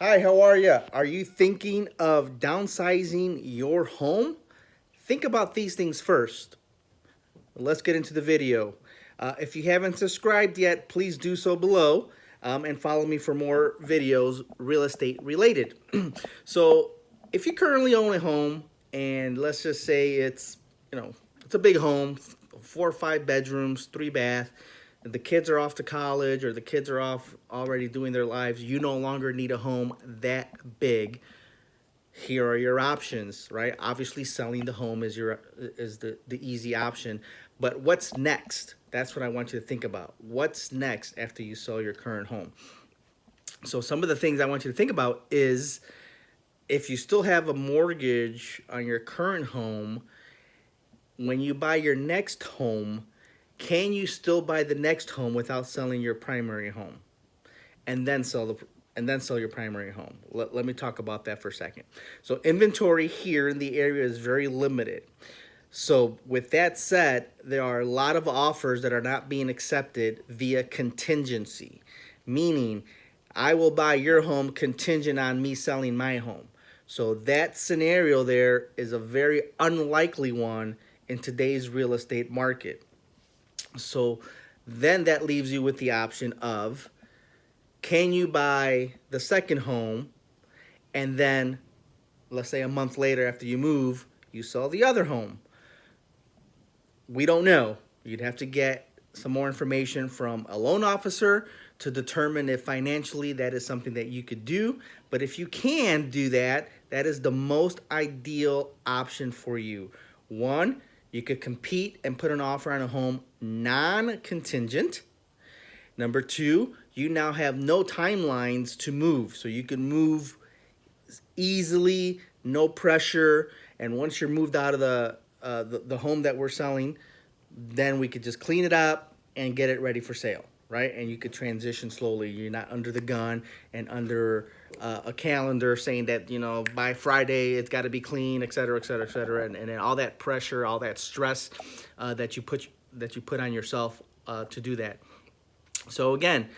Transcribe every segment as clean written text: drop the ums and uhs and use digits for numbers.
Hi, how are you? Are you thinking of downsizing your home? Think about these things first. Let's get into the video. If you haven't subscribed yet, please do so below and follow me for more videos real estate related. So, if you currently own a home and let's just say it's a big home, 4 or 5 bedrooms, 3 bath, the kids are off to college or the kids are off already doing their lives, you no longer need a home that big. Here are your options, right? Obviously selling the home is the easy option, but what's next? That's what I want you to think about. What's next after you sell your current home? So some of the things I want you to think about is if you still have a mortgage on your current home, when you buy your next home, can you still buy the next home without selling your primary home? And then sell your primary home. Let me talk about that for a second. So inventory here in the area is very limited. So with that said, there are a lot of offers that are not being accepted via contingency, meaning I will buy your home contingent on me selling my home. So that scenario there is a very unlikely one in today's real estate market. So then that leaves you with the option of, can you buy the second home and then, let's say a month later after you move, you sell the other home? We don't know. You'd have to get some more information from a loan officer to determine if financially that is something that you could do. But if you can do that, that is the most ideal option for you. One, you could compete and put an offer on a home non-contingent. Number two, you now have no timelines to move. So you can move easily, no pressure. And once you're moved out of the home that we're selling, then we could just clean it up and get it ready for sale, right? And you could transition slowly. You're not under the gun and under a calendar saying that, by Friday it's got to be clean, et cetera, et cetera, et cetera. And then all that pressure, all that stress that you put on yourself to do that. So again,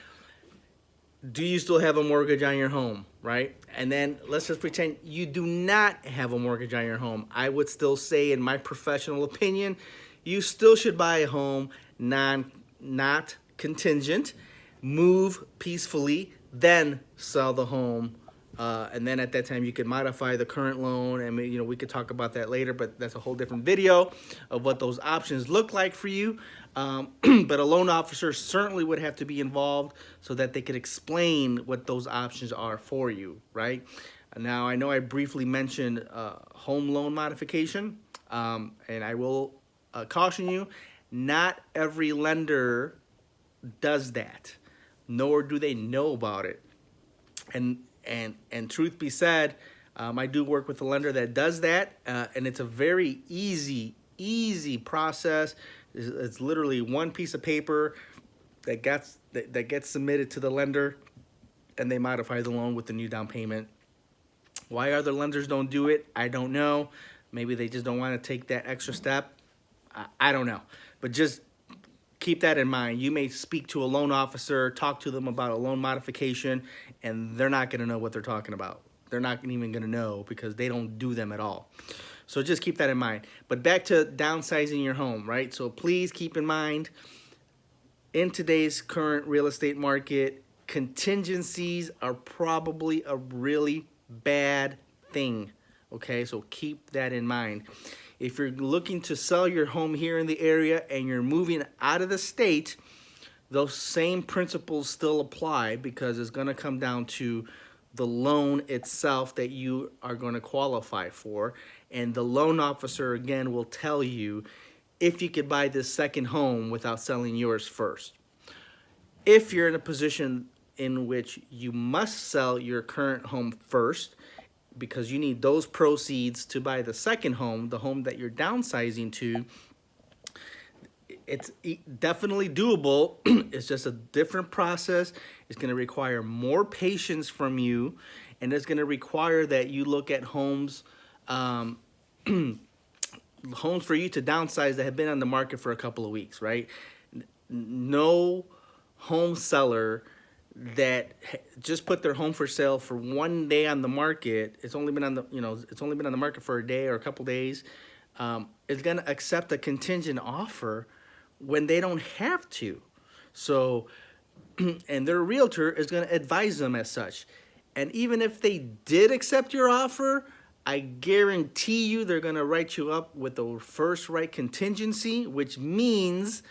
do you still have a mortgage on your home, right? And then let's just pretend you do not have a mortgage on your home. I would still say, in my professional opinion, you still should buy a home not contingent, move peacefully, then sell the home. And then at that time, you could modify the current loan. And we could talk about that later, but that's a whole different video of what those options look like for you. But a loan officer certainly would have to be involved so that they could explain what those options are for you, right? Now, I know I briefly mentioned home loan modification, and I will caution you, not every lender does that, nor do they know about it. And truth be said, I do work with a lender that does that, and it's a very easy process. It's literally one piece of paper that gets submitted to the lender, and they modify the loan with the new down payment. Why other lenders don't do it, I don't know. Maybe they just don't want to take that extra step. I don't know. But just keep that in mind. You may speak to a loan officer, talk to them about a loan modification, and they're not going to know what they're talking about. They're not even going to know because they don't do them at all. So just keep that in mind. But back to downsizing your home, right? So please keep in mind, in today's current real estate market, contingencies are probably a really bad thing. Okay, so keep that in mind. If you're looking to sell your home here in the area and you're moving out of the state, those same principles still apply because it's going to come down to the loan itself that you are going to qualify for. And the loan officer, again, will tell you if you could buy this second home without selling yours first. If you're in a position in which you must sell your current home first, because you need those proceeds to buy the second home, the home that you're downsizing to, it's definitely doable. It's just a different process. It's going to require more patience from you, and it's going to require that you look at homes homes for you to downsize that have been on the market for a couple of weeks, right? No home seller that just put their home for sale for 1 day on the market, it's only been on the, it's only been on the market for a day or a couple days, is going to accept a contingent offer when they don't have to. So, and their realtor is going to advise them as such. And even if they did accept your offer, I guarantee you they're going to write you up with the first right contingency, which means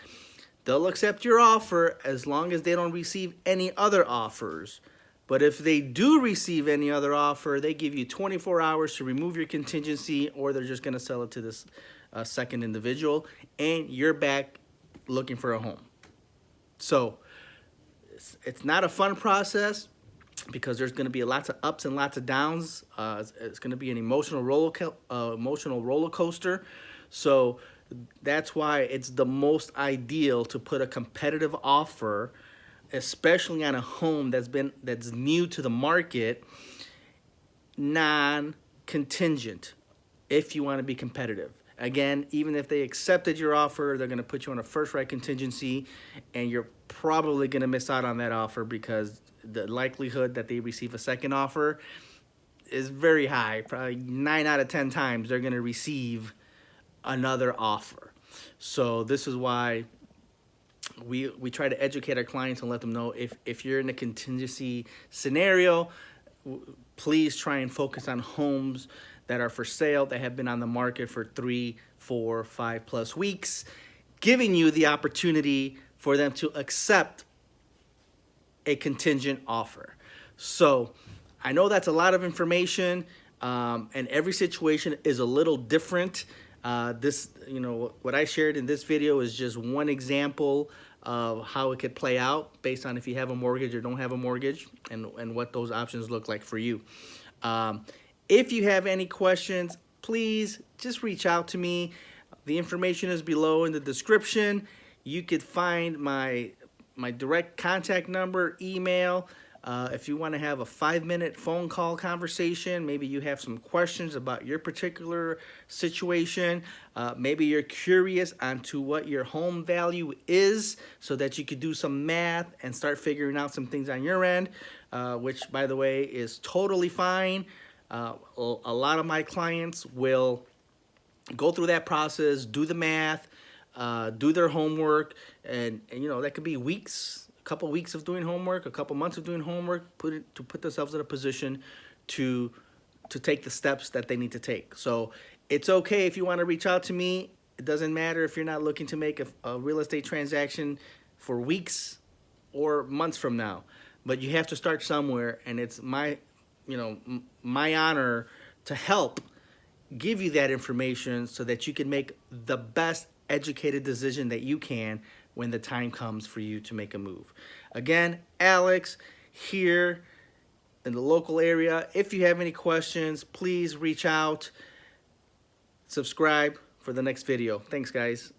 they'll accept your offer as long as they don't receive any other offers. But if they do receive any other offer, they give you 24 hours to remove your contingency, or they're just going to sell it to this second individual, and you're back looking for a home. So it's not a fun process because there's going to be lots of ups and lots of downs. It's going to be an emotional roller coaster. So that's why it's the most ideal to put a competitive offer, especially on a home that's new to the market, non-contingent, if you want to be competitive. Again, even if they accepted your offer, they're going to put you on a first right contingency, and you're probably going to miss out on that offer because the likelihood that they receive a second offer is very high. Probably 9 out of 10 times they're going to receive another offer. So this is why we try to educate our clients and let them know if you're in a contingency scenario, please try and focus on homes that are for sale, that have been on the market for 3, 4, 5+ weeks, giving you the opportunity for them to accept a contingent offer. So I know that's a lot of information, and every situation is a little different. What I shared in this video is just one example of how it could play out based on if you have a mortgage or don't have a mortgage, and what those options look like for you. If you have any questions, please just reach out to me. The information is below in the description. You could find my direct contact number, email. If you want to have a 5-minute phone call conversation, maybe you have some questions about your particular situation. Maybe you're curious onto what your home value is so that you could do some math and start figuring out some things on your end, which, by the way, is totally fine. A lot of my clients will go through that process, do the math, do their homework, and that could be weeks, a couple weeks of doing homework, a couple months of doing homework, to put themselves in a position to take the steps that they need to take. So it's okay if you want to reach out to me. It doesn't matter if you're not looking to make a real estate transaction for weeks or months from now, but you have to start somewhere, and it's my honor to help give you that information so that you can make the best educated decision that you can when the time comes for you to make a move. Again, Alex here in the local area. If you have any questions, please reach out. Subscribe for the next video. Thanks, guys.